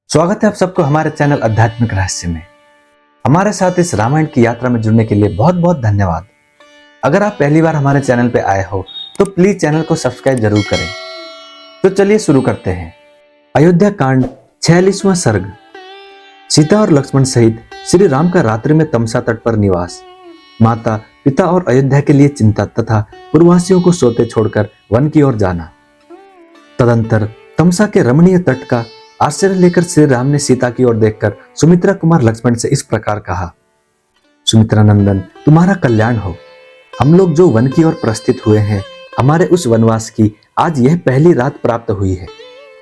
स्वागत है आप सबको हमारे चैनल आध्यात्मिक रहस्य में। हमारे साथ इस रामायण की यात्रा में जुड़ने के लिए बहुत बहुत धन्यवाद। अगर आप पहली बार हमारे चैनल पे आए हो तो प्लीज चैनल को सब्सक्राइब जरूर करें। तो चलिए शुरू करते हैं। अयोध्या कांड 46वां सर्ग। सीता और लक्ष्मण सहित श्री राम का रात्रि में तमसा तट पर निवास। माता पिता और अयोध्या के लिए चिंता तथा पूर्ववासियों को सोते छोड़कर वन की ओर जाना। तदंतर तमसा के रमणीय तट का आश्चर्य लेकर श्री राम ने सीता की ओर देखकर सुमित्रा कुमार लक्ष्मण से इस प्रकार कहा। सुमित्रा नंदन, तुम्हारा कल्याण हो। हम लोग जो वन की ओर प्रस्थित हुए हैं, हमारे उस वनवास की आज यह पहली रात प्राप्त हुई है।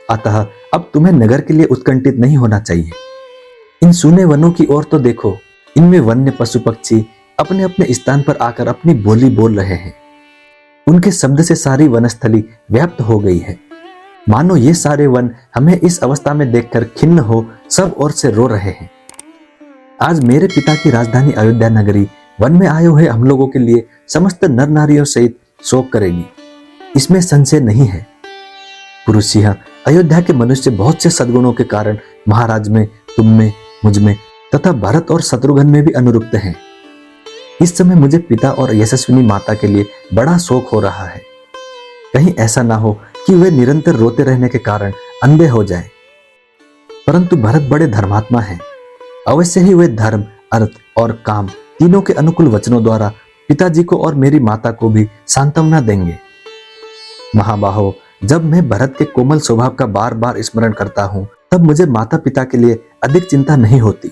अतः अब तुम्हें नगर के लिए उत्कंठित नहीं होना चाहिए। इन सूने वनों की ओर तो देखो, इनमें वन्य पशु पक्षी अपने अपने स्थान पर आकर अपनी बोली बोल रहे हैं। उनके शब्द से सारी वनस्थली व्याप्त हो गई है। मानो ये सारे वन हमें इस अवस्था में देखकर खिन्न हो सब ओर से रो रहे हैं। आज मेरे पिता की राजधानी अयोध्या नगरी वन में आए हुए हम लोगों के लिए समस्त नर नारियों सहित शोक करेगी, इसमें संशय नहीं है। पुरुष सिंह अयोध्या के मनुष्य बहुत से सद्गुणों के कारण महाराज में, तुम में, मुझ में तथा भरत और शत्रुघ्न में भी अनुरुक्त हैं। इस समय मुझे पिता और यशस्विनी माता के लिए बड़ा शोक हो रहा है। कहीं ऐसा ना हो कि वे निरंतर रोते रहने के कारण अंधे हो जाएं। परंतु भरत बड़े धर्मात्मा हैं। अवश्य ही वे धर्म, अर्थ और काम तीनों के अनुकूल वचनों द्वारा पिताजी को और मेरी माता को भी सांत्वना देंगे। महाबाहो, जब मैं भरत के कोमल स्वभाव का बार बार स्मरण करता हूं, तब मुझे माता पिता के लिए अधिक चिंता नहीं होती।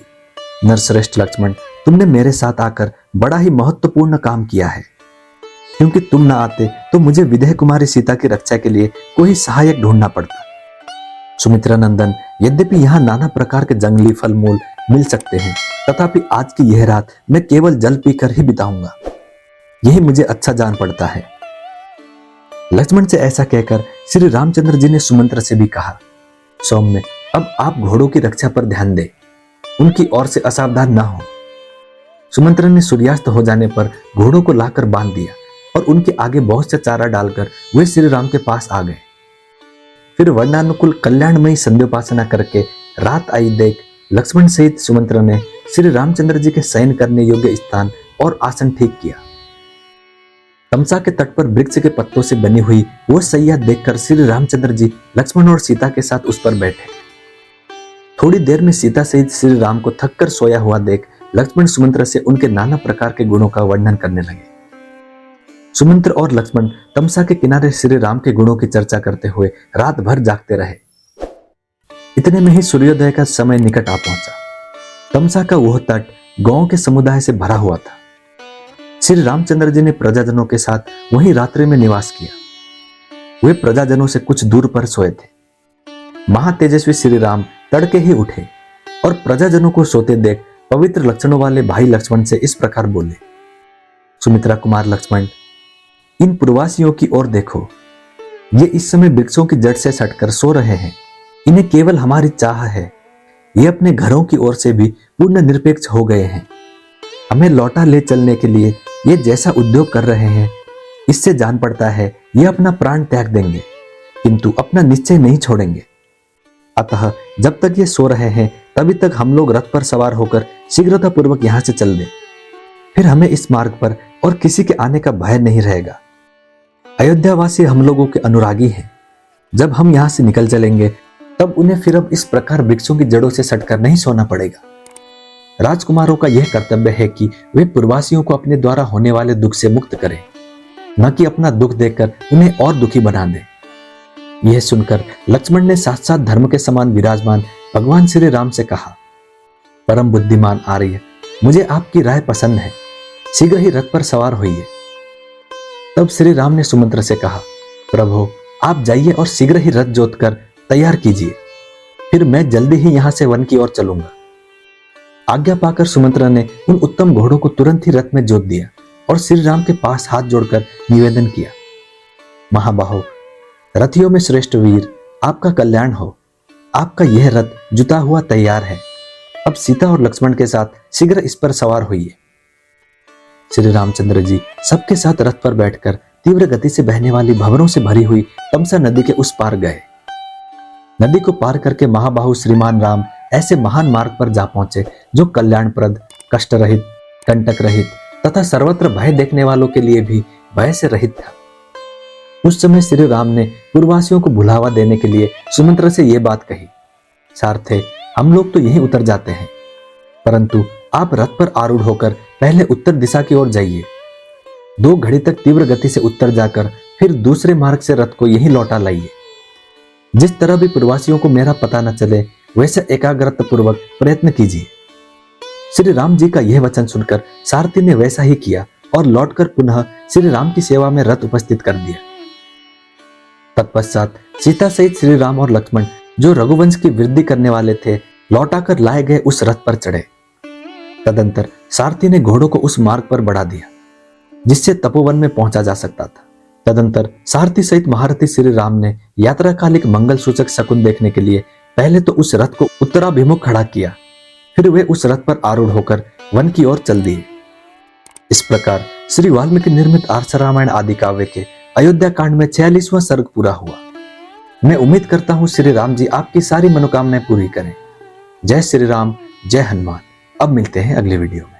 नरश्रेष्ठ लक्ष्मण, तुमने मेरे साथ आकर बड़ा ही महत्वपूर्ण काम किया है, क्योंकि तुम ना आते तो मुझे विदेह कुमारी सीता की रक्षा के लिए कोई सहायक ढूंढना पड़ता। सुमित्रा नंदन, यद्यपि यहाँ नाना प्रकार के जंगली फल मूल मिल सकते हैं, तथापि आज की यह रात मैं केवल जल पीकर ही बिताऊंगा। यही मुझे अच्छा जान पड़ता है। लक्ष्मण से ऐसा कहकर श्री रामचंद्र जी ने सुमंत्र से भी कहा, सौम्य, अब आप घोड़ों की रक्षा पर ध्यान दें, उनकी ओर से असावधान न हो। सुमंत्र ने सूर्यास्त हो जाने पर घोड़ों को लाकर बांध दिया और उनके आगे बहुत से चारा डालकर वे श्री राम के पास आ गए। फिर वर्णानुकूल कल्याणमयी संध्योपासना करके रात आई देख लक्ष्मण सहित सुमंत्र ने श्री रामचंद्र जी के शयन करने योग्य स्थान और आसन ठीक किया। तमसा के तट पर वृक्ष के पत्तों से बनी हुई वो सैया देखकर श्री रामचंद्र जी लक्ष्मण और सीता के साथ उस पर बैठे। थोड़ी देर में सीता सहित श्री राम को थक कर सोया हुआ देख लक्ष्मण सुमंत्र से उनके नाना प्रकार के गुणों का वर्णन करने लगे। सुमंत्र और लक्ष्मण तमसा के किनारे श्री राम के गुणों की चर्चा करते हुए रात भर जागते रहे। इतने में ही सूर्योदय का समय निकट आ पहुंचा। तमसा का वह तट गांवों के समुदाय से भरा हुआ था। श्री रामचंद्र जी ने प्रजाजनों के साथ वहीं रात्रि में निवास किया। वे प्रजाजनों से कुछ दूर पर सोए थे। महातेजस्वी श्री राम तड़के ही उठे और प्रजाजनों को सोते देख पवित्र लक्षणों वाले भाई लक्ष्मण से इस प्रकार बोले, सुमित्रा कुमार लक्ष्मण, इन प्रवासियों की ओर देखो। ये इस समय वृक्षों की जड़ से सटकर सो रहे हैं। इन्हें केवल हमारी चाह है। ये अपने घरों की ओर से भी पूर्ण निरपेक्ष हो गए हैं। हमें लौटा ले चलने के लिए ये जैसा उद्योग कर रहे हैं, इससे जान पड़ता है ये अपना प्राण त्याग देंगे, किंतु अपना निश्चय नहीं छोड़ेंगे। अतः जब तक ये सो रहे हैं, तभी तक हम लोग रथ पर सवार होकर शीघ्रता पूर्वक यहां से चल दें। फिर हमें इस मार्ग पर और किसी के आने का भय नहीं रहेगा। अयोध्यावासी हम लोगों के अनुरागी हैं। जब हम यहां से निकल चलेंगे, तब उन्हें फिर अब इस प्रकार वृक्षों की जड़ों से सटकर नहीं सोना पड़ेगा। राजकुमारों का यह कर्तव्य है कि वे पूर्ववासियों को अपने द्वारा होने वाले दुख से मुक्त करें, न कि अपना दुख देखकर उन्हें और दुखी बना दें। यह सुनकर लक्ष्मण ने साक्षात धर्म के समान विराजमान भगवान श्री राम से कहा, परम बुद्धिमान आर्य, मुझे आपकी राय पसंद है। शीघ्र ही रथ पर सवार होइए। तब श्री राम ने सुमंत्र से कहा, प्रभु, आप जाइए और शीघ्र ही रथ जोतकर तैयार कीजिए। फिर मैं जल्दी ही यहां से वन की ओर चलूंगा। आज्ञा पाकर सुमंत्र ने उन उत्तम घोड़ों को तुरंत ही रथ में जोत दिया और श्री राम के पास हाथ जोड़कर निवेदन किया, महाबाहो, रथियों में श्रेष्ठ वीर, आपका कल्याण हो। आपका यह रथ जुता हुआ तैयार है। अब सीता और लक्ष्मण के साथ शीघ्र इस पर सवार होइए। श्री रामचंद्र जी सबके साथ रथ पर बैठकर तीव्र गति से बहने वाली भंवरों से भरी हुई तमसा नदी के उस पार गए। नदी को पार करके महाबाहु श्रीमान राम ऐसे महान मार्ग पर जा पहुंचे जो कल्याणप्रद, कष्ट रहित, कंटक रहित तथा सर्वत्र भय देखने वालों के लिए भी भय से रहित था। उस समय श्री राम ने पूर्ववासियों को बुलावा देने के लिए सुमंत्र से यह बात कही, सारथे, हम लोग तो यहीं उतर जाते हैं, परंतु आप रथ पर आरूढ़ होकर पहले उत्तर दिशा की ओर जाइए। 2 घड़ी तक तीव्र गति से उत्तर जाकर फिर दूसरे मार्ग से रथ को यहीं लौटा लाइए। जिस तरह भी प्रवासियों को मेरा पता न चले वैसे एकाग्रता पूर्वक प्रयत्न कीजिए। श्री राम जी का यह वचन सुनकर सारथी ने वैसा ही किया और लौटकर पुनः श्री राम की सेवा में रथ उपस्थित कर दिया। तत्पश्चात सीता सहित श्री राम और लक्ष्मण, जो रघुवंश की वृद्धि करने वाले थे, लौटाकर लाए गए उस रथ पर चढ़े। तदंतर सारथी ने घोड़ों को उस मार्ग पर बढ़ा दिया जिससे तपोवन में पहुंचा जा सकता था। तदंतर सारथी सहित महारथी श्री राम ने यात्रा कालिक मंगल सूचक शकुन देखने के लिए पहले तो उस रथ को उत्तराभिमुख खड़ा किया, फिर वे उस रथ पर आरूढ़ होकर वन की ओर चल दिए। इस प्रकार श्री वाल्मीकि निर्मित आर्ष रामायण आदि काव्य के अयोध्या कांड में 46वां सर्ग पूरा हुआ। मैं उम्मीद करता हूं श्री राम जी आपकी सारी मनोकामनाएं पूरी करें। जय श्री राम, जय हनुमान। अब मिलते हैं अगले वीडियो में।